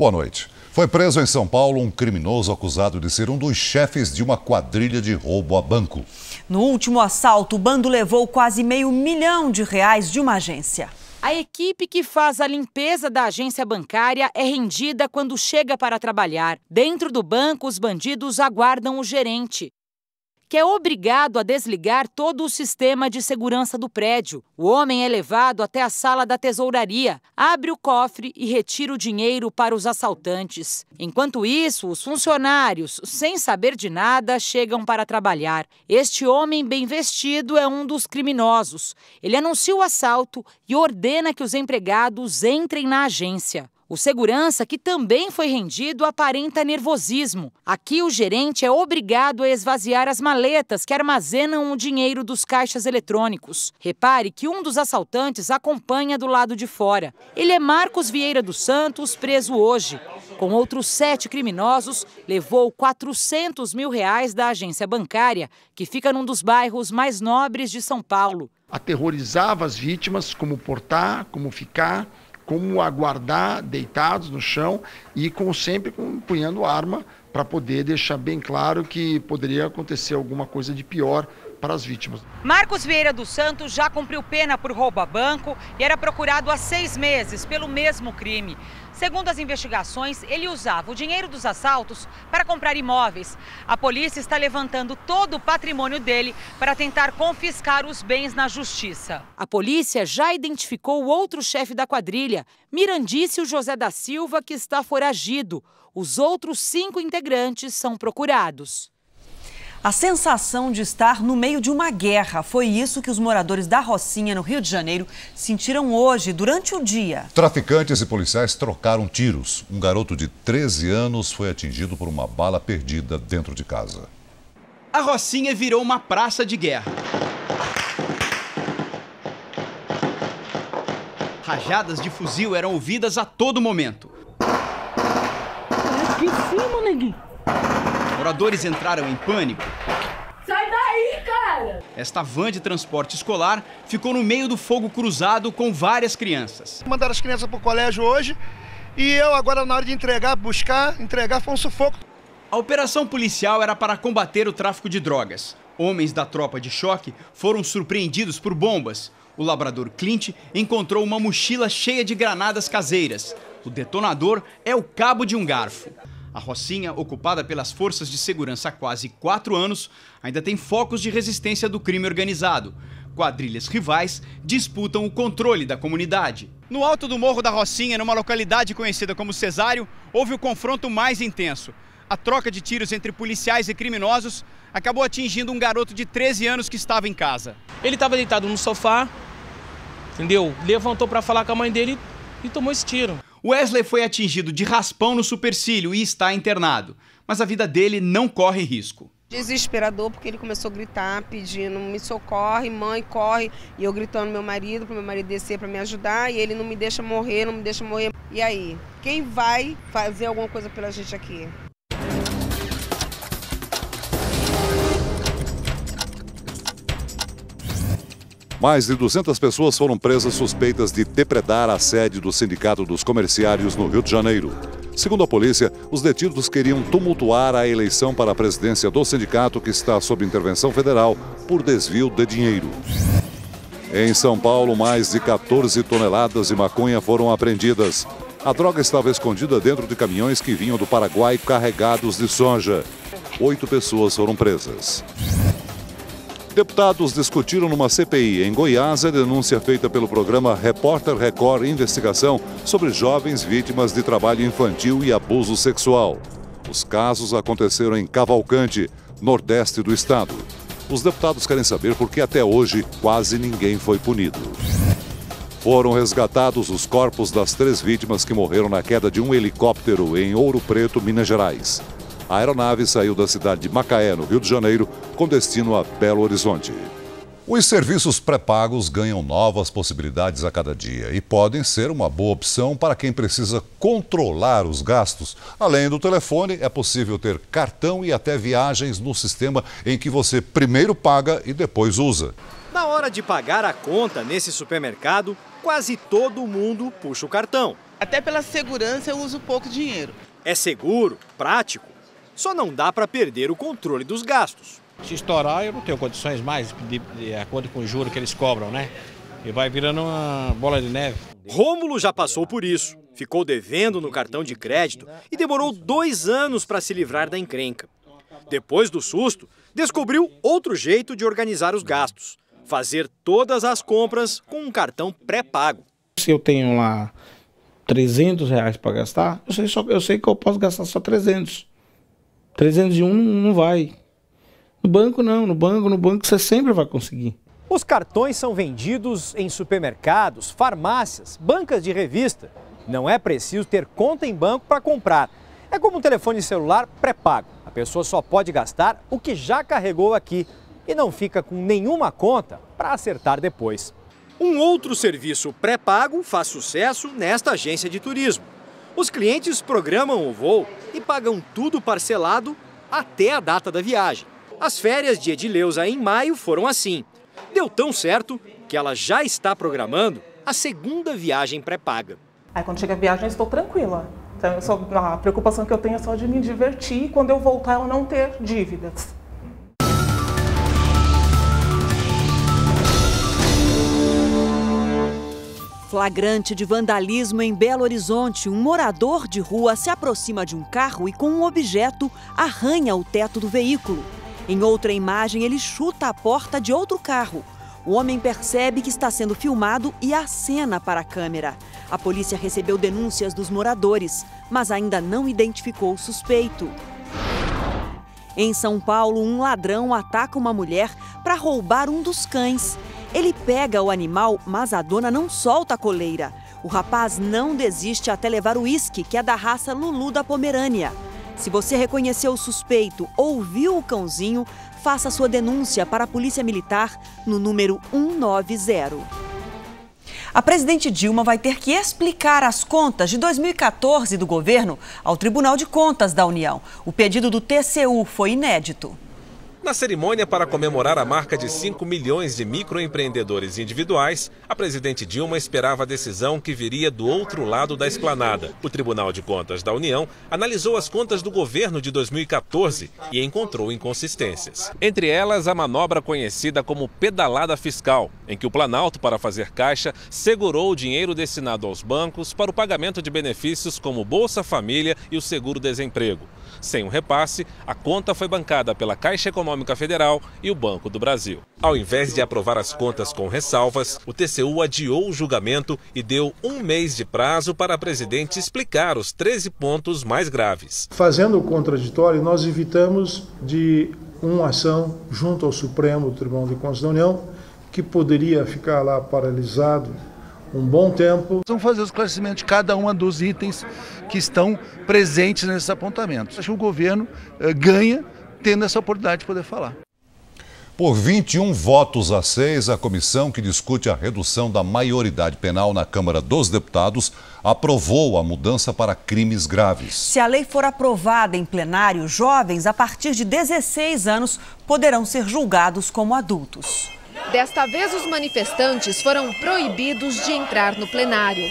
Boa noite. Foi preso em São Paulo um criminoso acusado de ser um dos chefes de uma quadrilha de roubo a banco. No último assalto, o bando levou quase R$500 mil de uma agência. A equipe que faz a limpeza da agência bancária é rendida quando chega para trabalhar. Dentro do banco, os bandidos aguardam o gerente, que é obrigado a desligar todo o sistema de segurança do prédio. O homem é levado até a sala da tesouraria, abre o cofre e retira o dinheiro para os assaltantes. Enquanto isso, os funcionários, sem saber de nada, chegam para trabalhar. Este homem bem vestido é um dos criminosos. Ele anuncia o assalto e ordena que os empregados entrem na agência. O segurança, que também foi rendido, aparenta nervosismo. Aqui, o gerente é obrigado a esvaziar as maletas que armazenam o dinheiro dos caixas eletrônicos. Repare que um dos assaltantes acompanha do lado de fora. Ele é Marcos Vieira dos Santos, preso hoje. Com outros 7 criminosos, levou R$400 mil da agência bancária, que fica num dos bairros mais nobres de São Paulo. Aterrorizava as vítimas, como portar, como ficar, como aguardar deitados no chão e sempre empunhando arma para poder deixar bem claro que poderia acontecer alguma coisa de pior para as vítimas. Marcos Vieira dos Santos já cumpriu pena por roubo a banco e era procurado há 6 meses pelo mesmo crime. Segundo as investigações, ele usava o dinheiro dos assaltos para comprar imóveis. A polícia está levantando todo o patrimônio dele para tentar confiscar os bens na justiça. A polícia já identificou o outro chefe da quadrilha, Mirandício José da Silva, que está foragido. Os outros 5 integrantes são procurados. A sensação de estar no meio de uma guerra foi isso que os moradores da Rocinha, no Rio de Janeiro, sentiram hoje, durante o dia. Traficantes e policiais trocaram tiros. Um garoto de 13 anos foi atingido por uma bala perdida dentro de casa. A Rocinha virou uma praça de guerra. Rajadas de fuzil eram ouvidas a todo momento. Aqui em cima, neguinho. Moradores entraram em pânico. Sai daí, cara! Esta van de transporte escolar ficou no meio do fogo cruzado com várias crianças. Mandaram as crianças para o colégio hoje e eu agora, na hora de entregar foi um sufoco. A operação policial era para combater o tráfico de drogas. Homens da tropa de choque foram surpreendidos por bombas. O labrador Clint encontrou uma mochila cheia de granadas caseiras. O detonador é o cabo de um garfo. A Rocinha, ocupada pelas forças de segurança há quase 4 anos, ainda tem focos de resistência do crime organizado. Quadrilhas rivais disputam o controle da comunidade. No alto do Morro da Rocinha, numa localidade conhecida como Cesário, houve o confronto mais intenso. A troca de tiros entre policiais e criminosos acabou atingindo um garoto de 13 anos que estava em casa. Ele estava deitado no sofá, entendeu? Levantou para falar com a mãe dele e tomou esse tiro. Wesley foi atingido de raspão no supercílio e está internado, mas a vida dele não corre risco. Desesperador, porque ele começou a gritar, pedindo, me socorre, mãe, corre. E eu gritando meu marido, para meu marido descer para me ajudar, e ele não me deixa morrer, não me deixa morrer. E aí, quem vai fazer alguma coisa pela gente aqui? Mais de 200 pessoas foram presas suspeitas de depredar a sede do Sindicato dos Comerciários no Rio de Janeiro. Segundo a polícia, os detidos queriam tumultuar a eleição para a presidência do sindicato, que está sob intervenção federal por desvio de dinheiro. Em São Paulo, mais de 14 toneladas de maconha foram apreendidas. A droga estava escondida dentro de caminhões que vinham do Paraguai carregados de soja. 8 pessoas foram presas. Deputados discutiram numa CPI em Goiás a denúncia feita pelo programa Repórter Record Investigação sobre jovens vítimas de trabalho infantil e abuso sexual. Os casos aconteceram em Cavalcante, nordeste do estado. Os deputados querem saber por que até hoje quase ninguém foi punido. Foram resgatados os corpos das 3 vítimas que morreram na queda de um helicóptero em Ouro Preto, Minas Gerais. A aeronave saiu da cidade de Macaé, no Rio de Janeiro, com destino a Belo Horizonte. Os serviços pré-pagos ganham novas possibilidades a cada dia e podem ser uma boa opção para quem precisa controlar os gastos. Além do telefone, é possível ter cartão e até viagens no sistema em que você primeiro paga e depois usa. Na hora de pagar a conta nesse supermercado, quase todo mundo puxa o cartão. Até pela segurança eu uso pouco dinheiro. É seguro, prático, só não dá para perder o controle dos gastos. Se estourar, eu não tenho condições mais, de acordo com o juro que eles cobram, né? E vai virando uma bola de neve. Rômulo já passou por isso. Ficou devendo no cartão de crédito e demorou 2 anos para se livrar da encrenca. Depois do susto, descobriu outro jeito de organizar os gastos. Fazer todas as compras com um cartão pré-pago. Se eu tenho lá R$300 para gastar, eu sei que eu posso gastar só 300. 301 não vai. No banco não, no banco você sempre vai conseguir. Os cartões são vendidos em supermercados, farmácias, bancas de revista. Não é preciso ter conta em banco para comprar. É como um telefone celular pré-pago. A pessoa só pode gastar o que já carregou aqui e não fica com nenhuma conta para acertar depois. Um outro serviço pré-pago faz sucesso nesta agência de turismo. Os clientes programam o voo e pagam tudo parcelado até a data da viagem. As férias de Edileuza em maio foram assim. Deu tão certo que ela já está programando a segunda viagem pré-paga. Aí quando chega a viagem eu estou tranquila. Então, a preocupação que eu tenho é só de me divertir e quando eu voltar eu não ter dívidas. Flagrante de vandalismo em Belo Horizonte, um morador de rua se aproxima de um carro e com um objeto arranha o teto do veículo. Em outra imagem, ele chuta a porta de outro carro. O homem percebe que está sendo filmado e acena para a câmera. A polícia recebeu denúncias dos moradores, mas ainda não identificou o suspeito. Em São Paulo, um ladrão ataca uma mulher para roubar um dos cães. Ele pega o animal, mas a dona não solta a coleira. O rapaz não desiste até levar o uísque, que é da raça Lulu da Pomerânia. Se você reconheceu o suspeito ou viu o cãozinho, faça sua denúncia para a Polícia Militar no número 190. A presidente Dilma vai ter que explicar as contas de 2014 do governo ao Tribunal de Contas da União. O pedido do TCU foi inédito. Na cerimônia para comemorar a marca de 5 milhões de microempreendedores individuais, a presidente Dilma esperava a decisão que viria do outro lado da esplanada. O Tribunal de Contas da União analisou as contas do governo de 2014 e encontrou inconsistências. Entre elas, a manobra conhecida como pedalada fiscal, em que o Planalto, para fazer caixa, segurou o dinheiro destinado aos bancos para o pagamento de benefícios como Bolsa Família e o seguro-desemprego. Sem um repasse, a conta foi bancada pela Caixa Econômica Federal e o Banco do Brasil. Ao invés de aprovar as contas com ressalvas, o TCU adiou o julgamento e deu 1 mês de prazo para a presidente explicar os 13 pontos mais graves. Fazendo o contraditório, nós evitamos de uma ação junto ao Supremo Tribunal de Contas da União, que poderia ficar lá paralisado um bom tempo. Vamos fazer o esclarecimento de cada um dos itens que estão presentes nesses apontamentos. Acho que o governo ganha tendo essa oportunidade de poder falar. Por 21 votos a 6, a comissão que discute a redução da maioridade penal na Câmara dos Deputados aprovou a mudança para crimes graves. Se a lei for aprovada em plenário, jovens a partir de 16 anos poderão ser julgados como adultos. Desta vez, os manifestantes foram proibidos de entrar no plenário.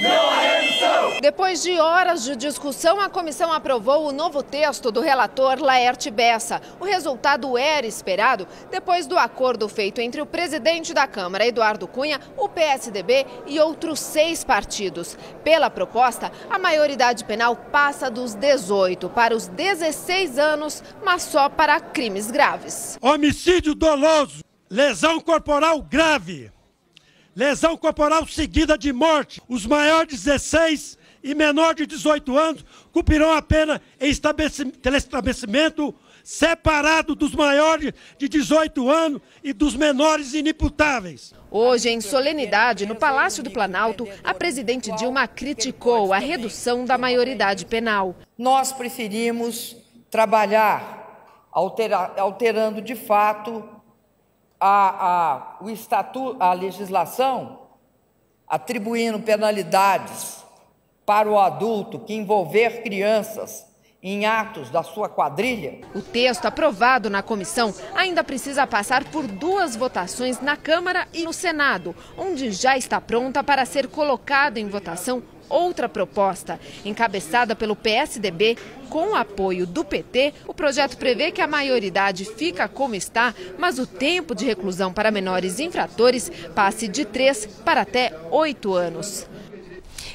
Não à redução! Depois de horas de discussão, a comissão aprovou o novo texto do relator Laerte Bessa. O resultado era esperado depois do acordo feito entre o presidente da Câmara, Eduardo Cunha, o PSDB e outros 6 partidos. Pela proposta, a maioridade penal passa dos 18 para os 16 anos, mas só para crimes graves. Homicídio doloso, lesão corporal grave, lesão corporal seguida de morte. Os maiores de 16 e menor de 18 anos cumprirão a pena em estabelecimento separado dos maiores de 18 anos e dos menores inimputáveis. Hoje, em solenidade, no Palácio do Planalto, a presidente Dilma criticou a redução da maioridade penal. Nós preferimos trabalhar alterando de fato o estatuto, a legislação, atribuindo penalidades para o adulto que envolver crianças em atos da sua quadrilha? O texto aprovado na comissão ainda precisa passar por 2 votações na Câmara e no Senado, onde já está pronta para ser colocada em votação outra proposta, encabeçada pelo PSDB, com o apoio do PT. O projeto prevê que a maioridade fica como está, mas o tempo de reclusão para menores infratores passe de 3 para até 8 anos.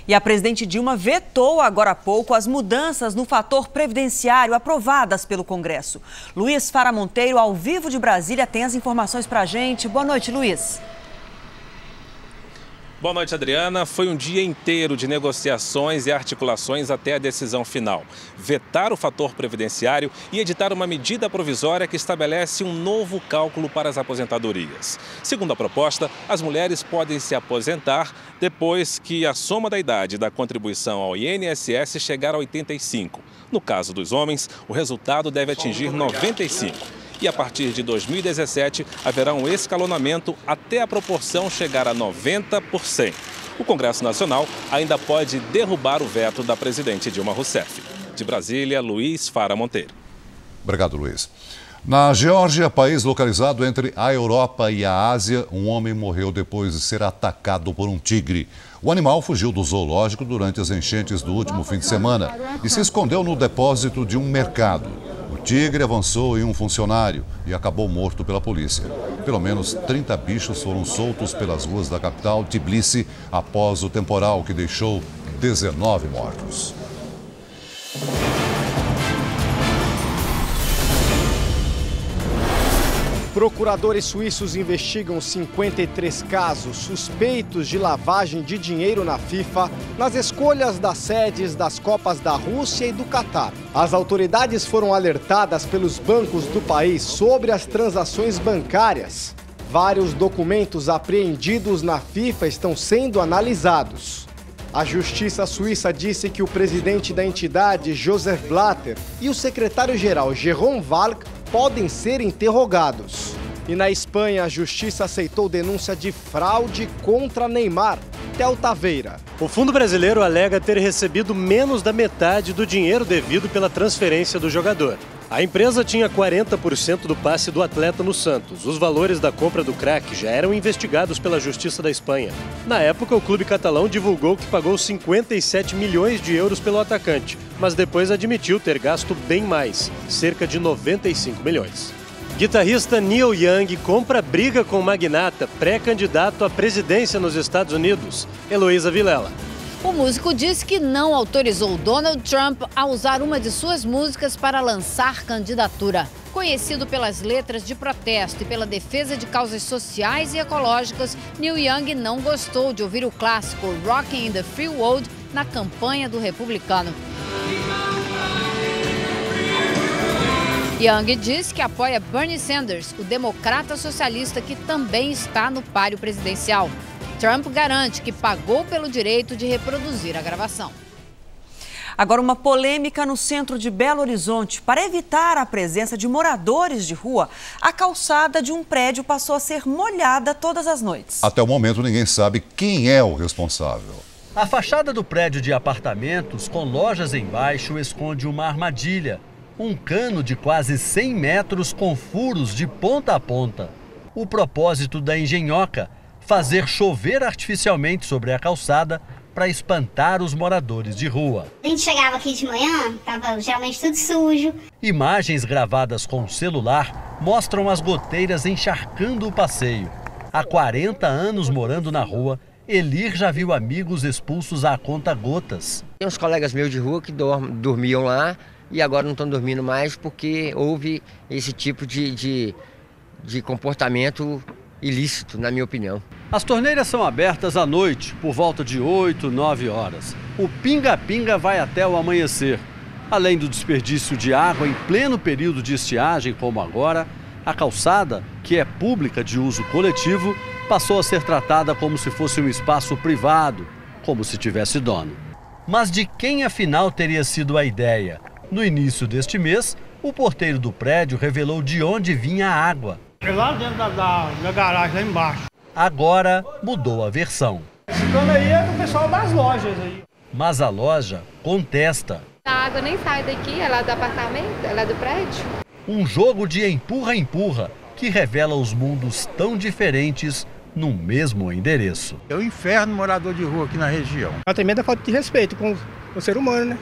E a presidente Dilma vetou agora há pouco as mudanças no fator previdenciário aprovadas pelo Congresso. Luiz Fara Monteiro, ao vivo de Brasília, tem as informações para a gente. Boa noite, Luiz. Boa noite, Adriana. Foi um dia inteiro de negociações e articulações até a decisão final. Vetar o fator previdenciário e editar uma medida provisória que estabelece um novo cálculo para as aposentadorias. Segundo a proposta, as mulheres podem se aposentar depois que a soma da idade da contribuição ao INSS chegar a 85. No caso dos homens, o resultado deve atingir 95. E a partir de 2017 haverá um escalonamento até a proporção chegar a 90%. O Congresso Nacional ainda pode derrubar o veto da presidente Dilma Rousseff. De Brasília, Luiz Fara Monteiro. Obrigado, Luiz. Na Geórgia, país localizado entre a Europa e a Ásia, um homem morreu depois de ser atacado por um tigre. O animal fugiu do zoológico durante as enchentes do último fim de semana e se escondeu no depósito de um mercado. O tigre avançou em um funcionário e acabou morto pela polícia. Pelo menos 30 bichos foram soltos pelas ruas da capital, Tbilisi, após o temporal que deixou 19 mortos. Procuradores suíços investigam 53 casos suspeitos de lavagem de dinheiro na FIFA nas escolhas das sedes das Copas da Rússia e do Catar. As autoridades foram alertadas pelos bancos do país sobre as transações bancárias. Vários documentos apreendidos na FIFA estão sendo analisados. A Justiça Suíça disse que o presidente da entidade, Joseph Blatter, e o secretário-geral, Jérôme Valk, podem ser interrogados. E na Espanha, a Justiça aceitou denúncia de fraude contra Neymar. Théo Taveira. O fundo brasileiro alega ter recebido menos da metade do dinheiro devido pela transferência do jogador. A empresa tinha 40% do passe do atleta no Santos. Os valores da compra do craque já eram investigados pela Justiça da Espanha. Na época, o clube catalão divulgou que pagou 57 milhões de euros pelo atacante, mas depois admitiu ter gasto bem mais, cerca de 95 milhões. Guitarrista Neil Young compra briga com magnata pré-candidato à presidência nos Estados Unidos. Heloísa Vilela. O músico disse que não autorizou Donald Trump a usar uma de suas músicas para lançar candidatura. Conhecido pelas letras de protesto e pela defesa de causas sociais e ecológicas, Neil Young não gostou de ouvir o clássico Rockin' in the Free World na campanha do republicano. Young diz que apoia Bernie Sanders, o democrata socialista que também está no páreo presidencial. Trump garante que pagou pelo direito de reproduzir a gravação. Agora, uma polêmica no centro de Belo Horizonte. Para evitar a presença de moradores de rua, a calçada de um prédio passou a ser molhada todas as noites. Até o momento, ninguém sabe quem é o responsável. A fachada do prédio de apartamentos, com lojas embaixo, esconde uma armadilha. Um cano de quase 100 metros com furos de ponta a ponta. O propósito da engenhoca: fazer chover artificialmente sobre a calçada para espantar os moradores de rua. A gente chegava aqui de manhã, estava geralmente tudo sujo. Imagens gravadas com celular mostram as goteiras encharcando o passeio. Há 40 anos morando na rua, Elir já viu amigos expulsos a conta-gotas. Tem uns colegas meus de rua que dormiam lá e agora não estão dormindo mais porque houve esse tipo de comportamento ilícito, na minha opinião. As torneiras são abertas à noite, por volta de 8, 9 horas. O pinga-pinga vai até o amanhecer. Além do desperdício de água em pleno período de estiagem, como agora, a calçada, que é pública de uso coletivo, passou a ser tratada como se fosse um espaço privado, como se tivesse dono. Mas de quem afinal teria sido a ideia? No início deste mês, o porteiro do prédio revelou de onde vinha a água. É lá dentro da garagem, lá embaixo. Agora mudou a versão. Esse cano aí é do pessoal das lojas aí. Mas a loja contesta. A água nem sai daqui, é lá do apartamento, é lá do prédio. Um jogo de empurra-empurra que revela os mundos tão diferentes no mesmo endereço. É o inferno morador de rua aqui na região. Uma tremenda falta de respeito com o ser humano, né?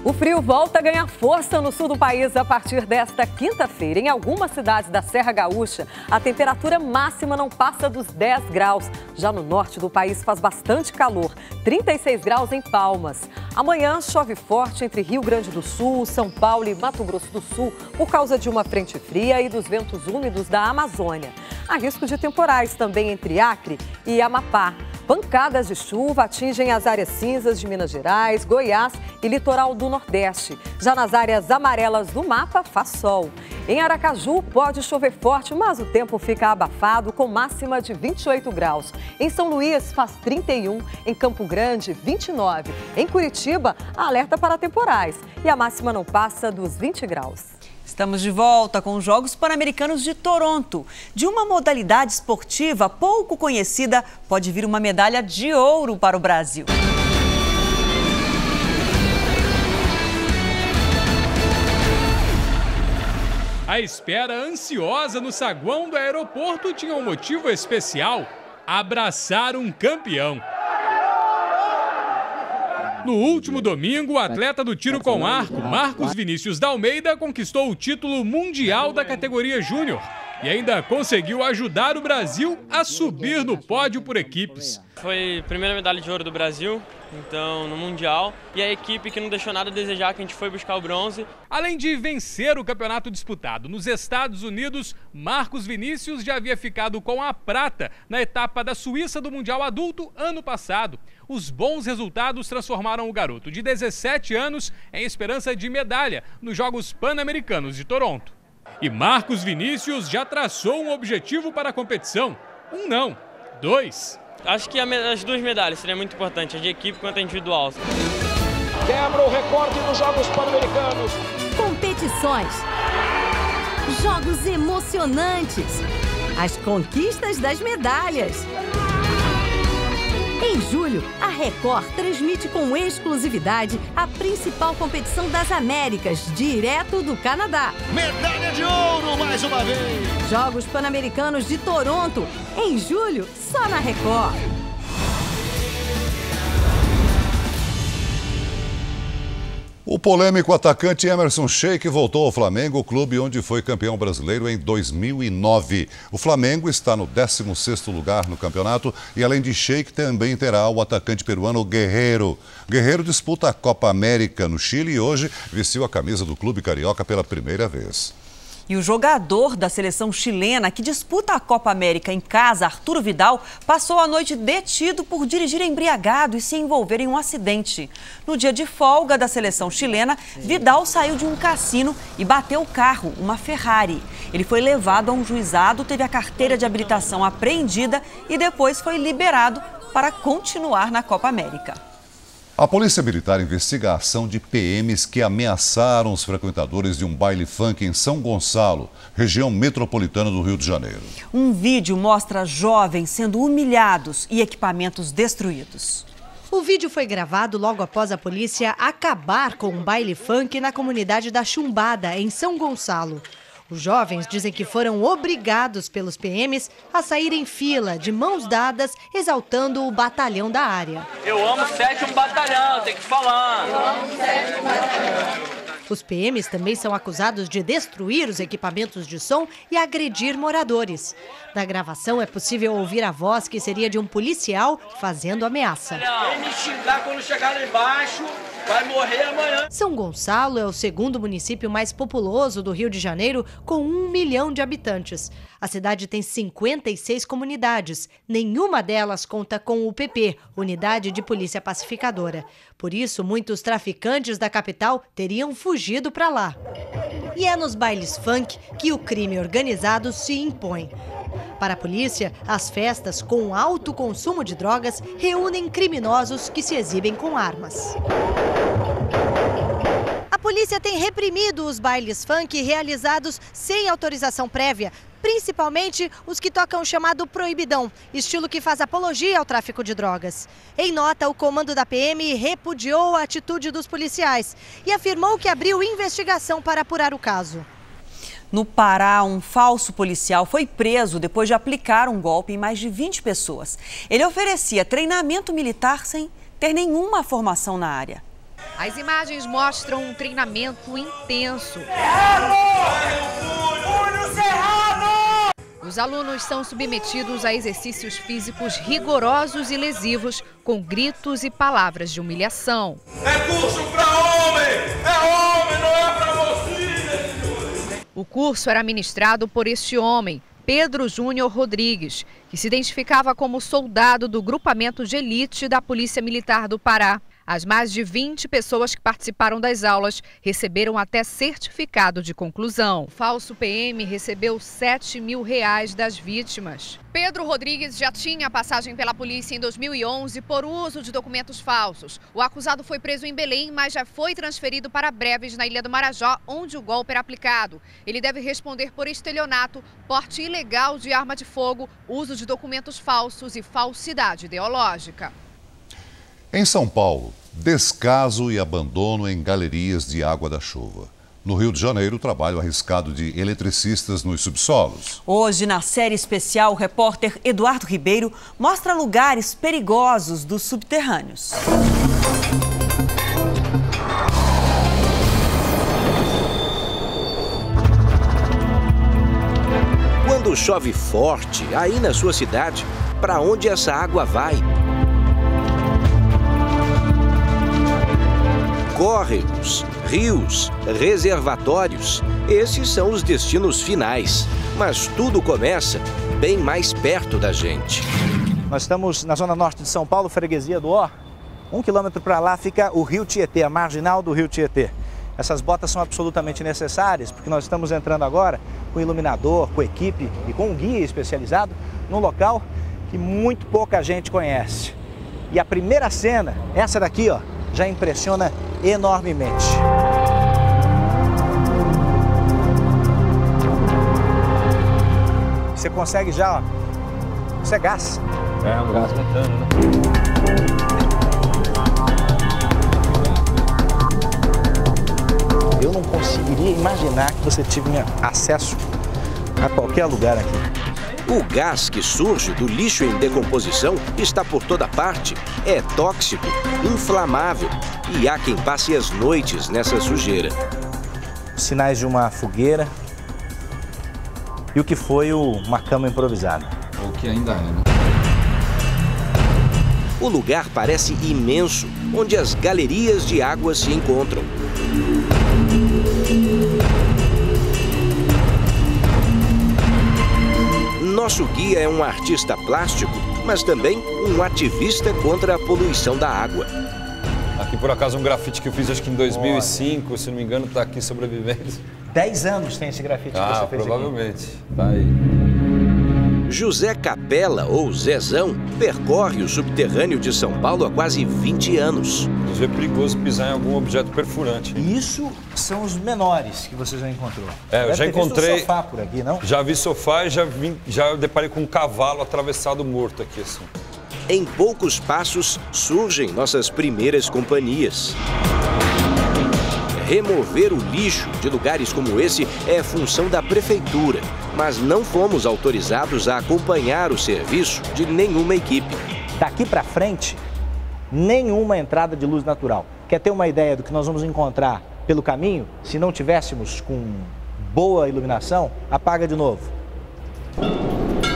O frio volta a ganhar força no sul do país a partir desta quinta-feira. Em algumas cidades da Serra Gaúcha, a temperatura máxima não passa dos 10 graus. Já no norte do país faz bastante calor, 36 graus em Palmas. Amanhã chove forte entre Rio Grande do Sul, São Paulo e Mato Grosso do Sul por causa de uma frente fria e dos ventos úmidos da Amazônia. Há risco de temporais também entre Acre e Amapá. Pancadas de chuva atingem as áreas cinzas de Minas Gerais, Goiás e litoral do Nordeste. Já nas áreas amarelas do mapa, faz sol. Em Aracaju, pode chover forte, mas o tempo fica abafado, com máxima de 28 graus. Em São Luís, faz 31. Em Campo Grande, 29. Em Curitiba, alerta para temporais. E a máxima não passa dos 20 graus. Estamos de volta com os Jogos Pan-Americanos de Toronto. De uma modalidade esportiva pouco conhecida, pode vir uma medalha de ouro para o Brasil. A espera ansiosa no saguão do aeroporto tinha um motivo especial: abraçar um campeão. No último domingo, o atleta do tiro com arco, Marcos Vinícius da Almeida, conquistou o título mundial da categoria júnior e ainda conseguiu ajudar o Brasil a subir no pódio por equipes. Foi a primeira medalha de ouro do Brasil, então no Mundial, e a equipe que não deixou nada a desejar, que a gente foi buscar o bronze. Além de vencer o campeonato disputado nos Estados Unidos, Marcos Vinícius já havia ficado com a prata na etapa da Suíça do Mundial Adulto ano passado. Os bons resultados transformaram o garoto de 17 anos em esperança de medalha nos Jogos Pan-Americanos de Toronto. E Marcos Vinícius já traçou um objetivo para a competição. Um não, 2. Acho que as duas medalhas seria muito importante, a de equipe quanto a individual. Quebra o recorde dos Jogos Pan-Americanos. Competições. Jogos emocionantes. As conquistas das medalhas. Em julho, a Record transmite com exclusividade a principal competição das Américas, direto do Canadá. Medalha de ouro mais uma vez! Jogos Pan-Americanos de Toronto, em julho, só na Record. O polêmico atacante Emerson Sheik voltou ao Flamengo, clube onde foi campeão brasileiro em 2009. O Flamengo está no 16º lugar no campeonato e, além de Sheik, também terá o atacante peruano Guerreiro. Guerreiro disputa a Copa América no Chile e hoje vestiu a camisa do clube carioca pela primeira vez. E o jogador da seleção chilena que disputa a Copa América em casa, Arturo Vidal, passou a noite detido por dirigir embriagado e se envolver em um acidente. No dia de folga da seleção chilena, Vidal saiu de um cassino e bateu o carro, uma Ferrari. Ele foi levado a um juizado, teve a carteira de habilitação apreendida e depois foi liberado para continuar na Copa América. A Polícia Militar investiga a ação de PMs que ameaçaram os frequentadores de um baile funk em São Gonçalo, região metropolitana do Rio de Janeiro. Um vídeo mostra jovens sendo humilhados e equipamentos destruídos. O vídeo foi gravado logo após a polícia acabar com um baile funk na comunidade da Chumbada, em São Gonçalo. Os jovens dizem que foram obrigados pelos PMs a sair em fila, de mãos dadas, exaltando o batalhão da área. Eu amo o 7º Batalhão, tem que falar. Eu amo o 7º Batalhão. Os PMs também são acusados de destruir os equipamentos de som e agredir moradores. Na gravação é possível ouvir a voz que seria de um policial fazendo ameaça. Vem me xingar quando chegar lá embaixo, vai morrer amanhã. São Gonçalo é o segundo município mais populoso do Rio de Janeiro, com 1 milhão de habitantes. A cidade tem 56 comunidades. Nenhuma delas conta com o UPP, Unidade de Polícia Pacificadora. Por isso, muitos traficantes da capital teriam fugido para lá. E é nos bailes funk que o crime organizado se impõe. Para a polícia, as festas com alto consumo de drogas reúnem criminosos que se exibem com armas. A polícia tem reprimido os bailes funk realizados sem autorização prévia, principalmente os que tocam o chamado proibidão, estilo que faz apologia ao tráfico de drogas. Em nota, o comando da PM repudiou a atitude dos policiais e afirmou que abriu investigação para apurar o caso. No Pará, um falso policial foi preso depois de aplicar um golpe em mais de 20 pessoas. Ele oferecia treinamento militar sem ter nenhuma formação na área. As imagens mostram um treinamento intenso. Os alunos são submetidos a exercícios físicos rigorosos e lesivos, com gritos e palavras de humilhação. É curso para homem! É homem, não é para você! O curso era ministrado por este homem, Pedro Júnior Rodrigues, que se identificava como soldado do grupamento de elite da Polícia Militar do Pará. As mais de 20 pessoas que participaram das aulas receberam até certificado de conclusão. O falso PM recebeu R$7 mil das vítimas. Pedro Rodrigues já tinha passagem pela polícia em 2011 por uso de documentos falsos. O acusado foi preso em Belém, mas já foi transferido para Breves, na Ilha do Marajó, onde o golpe era aplicado. Ele deve responder por estelionato, porte ilegal de arma de fogo, uso de documentos falsos e falsidade ideológica. Em São Paulo, descaso e abandono em galerias de água da chuva. No Rio de Janeiro, o trabalho arriscado de eletricistas nos subsolos. Hoje, na série especial, o repórter Eduardo Ribeiro mostra lugares perigosos dos subterrâneos. Quando chove forte, aí na sua cidade, para onde essa água vai? Córregos, rios, reservatórios, esses são os destinos finais. Mas tudo começa bem mais perto da gente. Nós estamos na zona norte de São Paulo, freguesia do Ó. 1 quilômetro para lá fica o Rio Tietê, a marginal do Rio Tietê. Essas botas são absolutamente necessárias, porque nós estamos entrando agora com iluminador, com equipe e com um guia especializado num local que muito pouca gente conhece. E a primeira cena, essa daqui, ó, já impressiona enormemente. Você consegue já, ó, isso é gás. É um gás metano, né? Eu não conseguiria imaginar que você tinha acesso a qualquer lugar aqui. O gás que surge do lixo em decomposição está por toda parte. É tóxico, inflamável e há quem passe as noites nessa sujeira. Sinais de uma fogueira e o que foi uma cama improvisada. Ou que ainda é, né? O lugar parece imenso, onde as galerias de água se encontram. Nosso guia é um artista plástico, mas também um ativista contra a poluição da água. Aqui, por acaso, um grafite que eu fiz, acho que em 2005, se não me engano, está aqui sobrevivendo. 10 anos tem esse grafite que você fez provavelmente. Aqui. Tá aí. José Capela, ou Zezão, percorre o subterrâneo de São Paulo há quase 20 anos. É perigoso pisar em algum objeto perfurante. Isso são os menores que você já encontrou. Eu já encontrei visto sofá por aqui, não? Já vi sofá e já deparei com um cavalo atravessado morto aqui assim. Em poucos passos surgem nossas primeiras companhias. Remover o lixo de lugares como esse é função da prefeitura, mas não fomos autorizados a acompanhar o serviço de nenhuma equipe. Daqui para frente, nenhuma entrada de luz natural. Quer ter uma ideia do que nós vamos encontrar pelo caminho? Se não tivéssemos com boa iluminação, apaga de novo.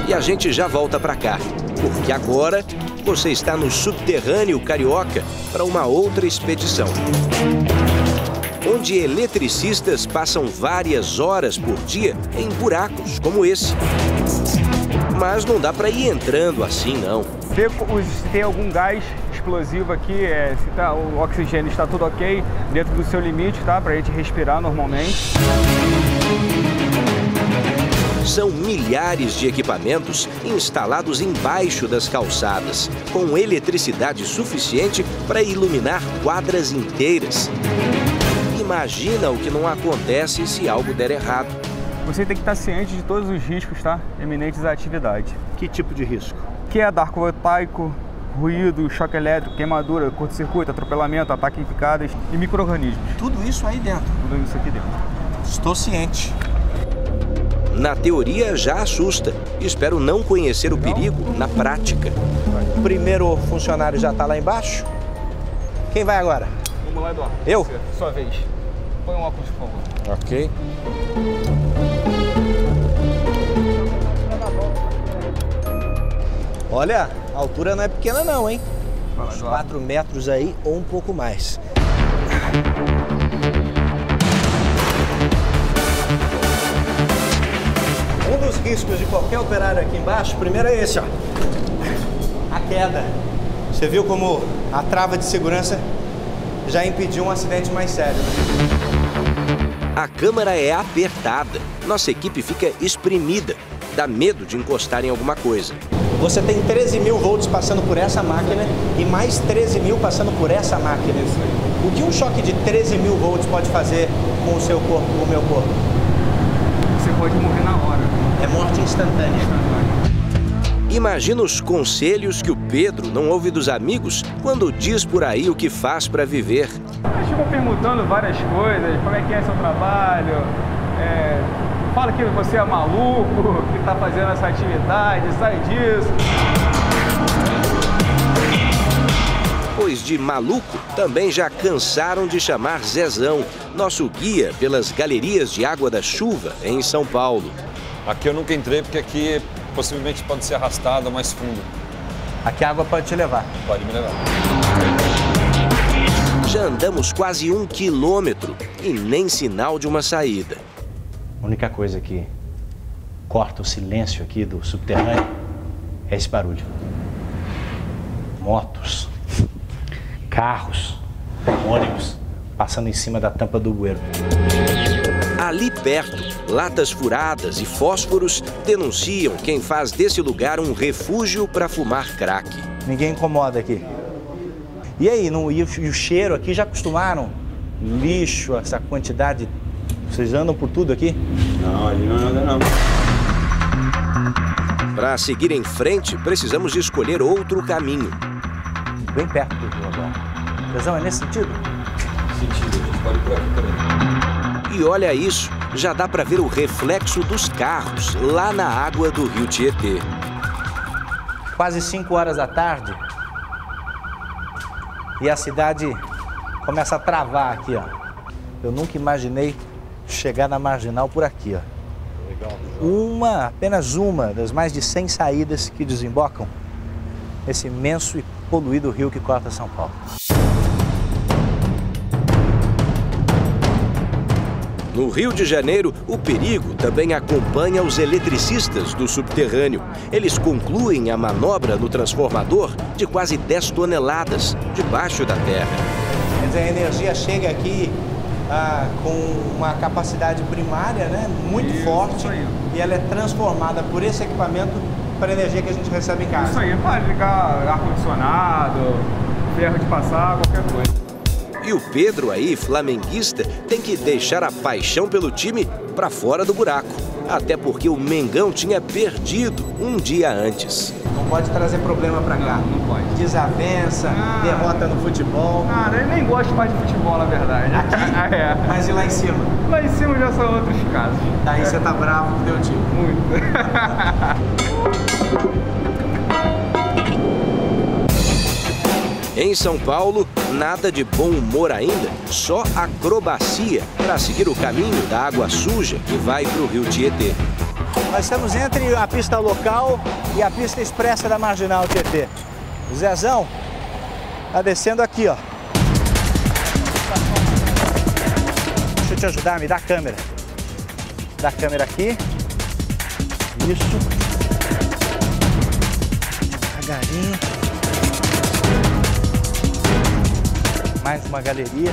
E a gente já volta para cá, porque agora você está no subterrâneo carioca para uma outra expedição, onde eletricistas passam várias horas por dia em buracos como esse. Mas não dá para ir entrando assim, não. Ver se tem algum gás explosivo aqui, se o oxigênio está tudo ok, dentro do seu limite, tá? Para a gente respirar normalmente. São milhares de equipamentos instalados embaixo das calçadas, com eletricidade suficiente para iluminar quadras inteiras. Imagina o que não acontece se algo der errado. Você tem que estar ciente de todos os riscos, tá? Eminentes à atividade. Que tipo de risco? Queda, arco voltaico, ruído, choque elétrico, queimadura, curto-circuito, atropelamento, ataque em picadas e micro-organismos. Tudo isso aí dentro? Tudo isso aqui dentro. Estou ciente. Na teoria já assusta. Espero não conhecer o perigo na prática. O primeiro funcionário já está lá embaixo. Quem vai agora? Vamos lá, Eduardo. Eu? Sua vez. Põe um óculos, por favor. Ok. Olha, a altura não é pequena não, hein? Uns 4 metros aí ou um pouco mais. Um dos riscos de qualquer operário aqui embaixo, primeiro é esse, ó. A queda. Você viu como a trava de segurança já impediu um acidente mais sério, né? A câmara é apertada. Nossa equipe fica espremida. Dá medo de encostar em alguma coisa. Você tem 13 mil volts passando por essa máquina e mais 13 mil passando por essa máquina. O que um choque de 13 mil volts pode fazer com o seu corpo, com o meu corpo? Você pode morrer na hora. É morte instantânea. Imagina os conselhos que o Pedro não ouve dos amigos quando diz por aí o que faz para viver. Eles ficam perguntando várias coisas, como é que é seu trabalho, fala que você é maluco, que está fazendo essa atividade, sai disso. Pois de maluco também já cansaram de chamar Zezão, nosso guia pelas galerias de Água da Chuva em São Paulo. Aqui eu nunca entrei porque aqui possivelmente pode ser arrastado mais fundo. Aqui a água pode te levar. Pode me levar. Já andamos quase 1 quilômetro e nem sinal de uma saída. A única coisa que corta o silêncio aqui do subterrâneo é esse barulho. Motos, carros, ônibus passando em cima da tampa do bueiro. Ali perto, latas furadas e fósforos denunciam quem faz desse lugar um refúgio para fumar crack. Ninguém incomoda aqui. E aí, e o cheiro aqui, já acostumaram? Lixo, essa quantidade. Vocês andam por tudo aqui? Não, ali não anda não. Para seguir em frente, precisamos escolher outro caminho. Bem perto do rio agora. Zezão, é nesse sentido? Sentido, a gente pode ir por aqui também. E olha isso, já dá para ver o reflexo dos carros lá na água do rio Tietê. Quase 5 horas da tarde e a cidade começa a travar aqui, ó. Eu nunca imaginei chegar na Marginal por aqui, ó. Apenas uma das mais de 100 saídas que desembocam nesse imenso e poluído rio que corta São Paulo. No Rio de Janeiro, o perigo também acompanha os eletricistas do subterrâneo. Eles concluem a manobra no transformador de quase 10 toneladas debaixo da terra. Quer dizer, a energia chega aqui com uma capacidade primária, né, muito forte, e ela é transformada por esse equipamento para a energia que a gente recebe em casa. Isso aí, pode ligar ar-condicionado, ferro de passar, qualquer coisa. E o Pedro aí, flamenguista, tem que deixar a paixão pelo time para fora do buraco. Até porque o Mengão tinha perdido um dia antes. Não pode trazer problema para cá. Não pode. Desavença, derrota no futebol. Cara, eu nem gosto mais de futebol, na verdade. Aqui? É. Mas e lá em cima? Lá em cima já são outros casos. Daí você tá bravo com o teu time. Muito. Em São Paulo, nada de bom humor ainda, só acrobacia para seguir o caminho da água suja que vai para o rio Tietê. Nós estamos entre a pista local e a pista expressa da Marginal Tietê. O Zezão tá descendo aqui, ó. Deixa eu te ajudar, me dá a câmera. Dá a câmera aqui. Isso. Devagarinho. Mais uma galeria.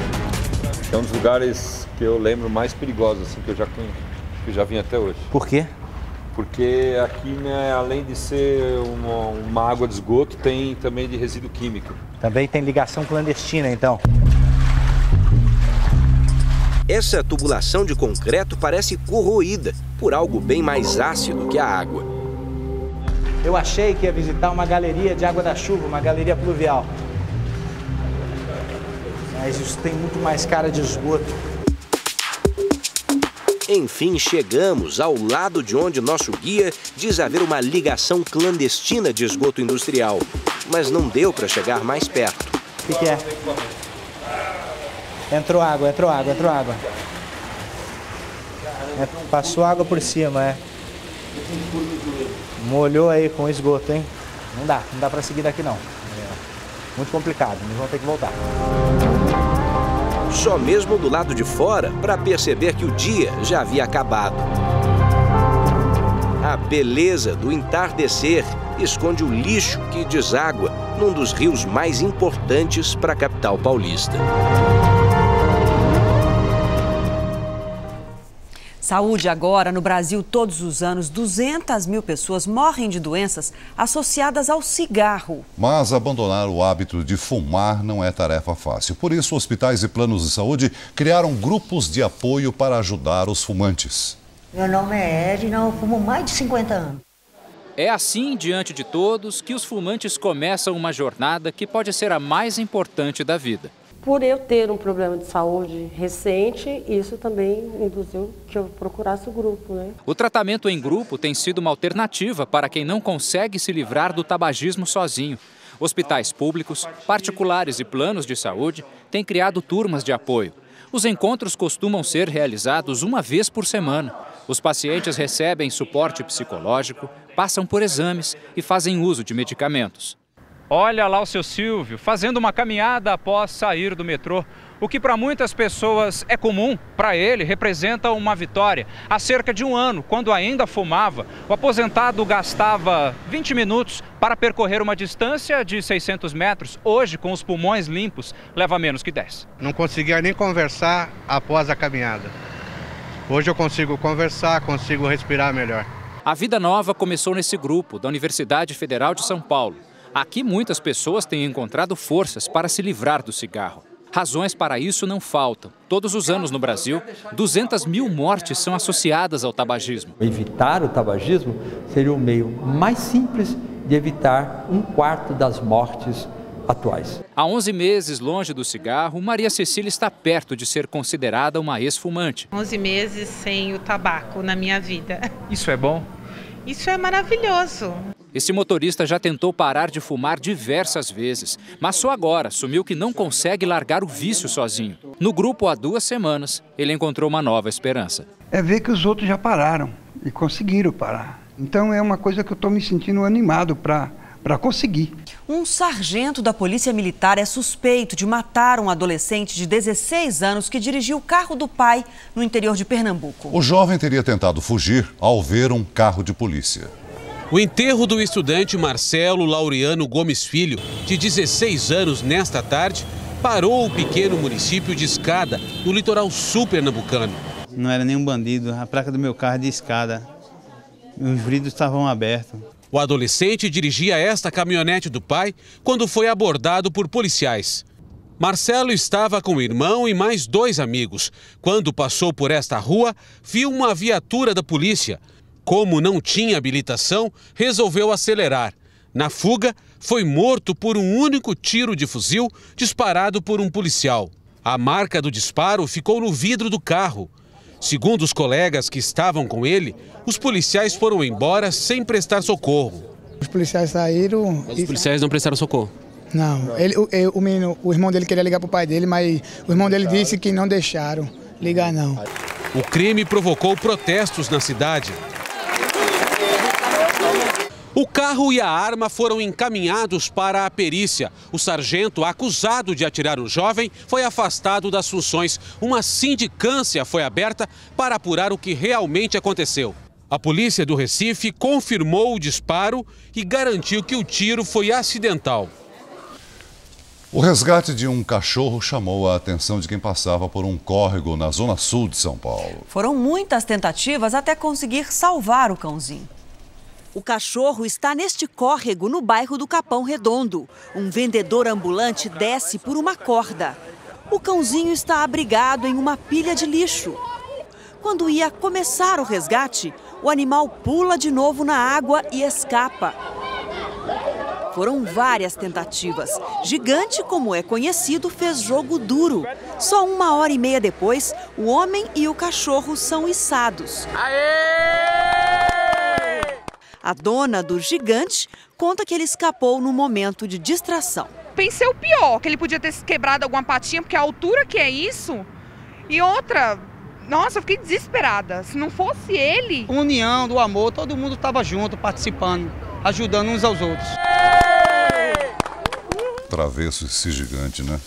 É um dos lugares que eu lembro mais perigosos, assim, que eu já vim até hoje. Por quê? Porque aqui, né, além de ser uma água de esgoto, tem também de resíduo químico. Também tem ligação clandestina, então. Essa tubulação de concreto parece corroída por algo bem mais ácido que a água. Eu achei que ia visitar uma galeria de água da chuva, uma galeria pluvial. Mas isso tem muito mais cara de esgoto. Enfim, chegamos ao lado de onde nosso guia diz haver uma ligação clandestina de esgoto industrial. Mas não deu para chegar mais perto. O que é? Entrou água. Passou água por cima, é. Molhou aí com esgoto, hein? Não dá para seguir daqui não. Muito complicado, nós vamos ter que voltar. Só mesmo do lado de fora para perceber que o dia já havia acabado. A beleza do entardecer esconde o lixo que deságua num dos rios mais importantes para a capital paulista. Saúde agora. No Brasil, todos os anos, 200 mil pessoas morrem de doenças associadas ao cigarro. Mas abandonar o hábito de fumar não é tarefa fácil. Por isso, hospitais e planos de saúde criaram grupos de apoio para ajudar os fumantes. Meu nome é Edna, eu fumo mais de 50 anos. É assim, diante de todos, que os fumantes começam uma jornada que pode ser a mais importante da vida. Por eu ter um problema de saúde recente, isso também induziu que eu procurasse o grupo, né? O tratamento em grupo tem sido uma alternativa para quem não consegue se livrar do tabagismo sozinho. Hospitais públicos, particulares e planos de saúde têm criado turmas de apoio. Os encontros costumam ser realizados uma vez por semana. Os pacientes recebem suporte psicológico, passam por exames e fazem uso de medicamentos. Olha lá o seu Silvio, fazendo uma caminhada após sair do metrô. O que para muitas pessoas é comum, para ele representa uma vitória. Há cerca de um ano, quando ainda fumava, o aposentado gastava 20 minutos para percorrer uma distância de 600 metros. Hoje, com os pulmões limpos, leva menos que 10. Não conseguia nem conversar após a caminhada. Hoje eu consigo conversar, consigo respirar melhor. A vida nova começou nesse grupo da Universidade Federal de São Paulo. Aqui muitas pessoas têm encontrado forças para se livrar do cigarro. Razões para isso não faltam. Todos os anos no Brasil, 200 mil mortes são associadas ao tabagismo. Evitar o tabagismo seria o meio mais simples de evitar 1/4 das mortes atuais. Há 11 meses longe do cigarro, Maria Cecília está perto de ser considerada uma ex-fumante. 11 meses sem o tabaco na minha vida. Isso é bom? Isso é maravilhoso. Esse motorista já tentou parar de fumar diversas vezes, mas só agora assumiu que não consegue largar o vício sozinho. No grupo, há 2 semanas, ele encontrou uma nova esperança. É ver que os outros já pararam e conseguiram parar. Então é uma coisa que eu estou me sentindo animado para conseguir. Um sargento da Polícia Militar é suspeito de matar um adolescente de 16 anos que dirigiu o carro do pai no interior de Pernambuco. O jovem teria tentado fugir ao ver um carro de polícia. O enterro do estudante Marcelo Laureano Gomes Filho, de 16 anos, nesta tarde, parou o pequeno município de Escada, no litoral sul pernambucano. Não era nenhum bandido, a placa do meu carro é de Escada. Os vidros estavam abertos. O adolescente dirigia esta caminhonete do pai quando foi abordado por policiais. Marcelo estava com o irmão e mais 2 amigos. Quando passou por esta rua, viu uma viatura da polícia. Como não tinha habilitação, resolveu acelerar. Na fuga, foi morto por um único tiro de fuzil disparado por um policial. A marca do disparo ficou no vidro do carro. Segundo os colegas que estavam com ele, os policiais foram embora sem prestar socorro. Os policiais saíram... Os policiais não prestaram socorro? Não, o irmão dele queria ligar para o pai dele, mas o irmão dele disse que não deixaram ligar não. O crime provocou protestos na cidade. O carro e a arma foram encaminhados para a perícia. O sargento acusado de atirar no jovem foi afastado das funções. Uma sindicância foi aberta para apurar o que realmente aconteceu. A polícia do Recife confirmou o disparo e garantiu que o tiro foi acidental. O resgate de um cachorro chamou a atenção de quem passava por um córrego na zona sul de São Paulo. Foram muitas tentativas até conseguir salvar o cãozinho. O cachorro está neste córrego no bairro do Capão Redondo. Um vendedor ambulante desce por uma corda. O cãozinho está abrigado em uma pilha de lixo. Quando ia começar o resgate, o animal pula de novo na água e escapa. Foram várias tentativas. Gigante, como é conhecido, fez jogo duro. Só 1h30 depois, o homem e o cachorro são içados. A dona do Gigante conta que ele escapou no momento de distração. Pensei o pior, que ele podia ter quebrado alguma patinha, porque a altura que é isso. E outra, nossa, eu fiquei desesperada. Se não fosse ele... União, do amor, todo mundo estava junto, participando, ajudando uns aos outros. Travesso esse gigante, né?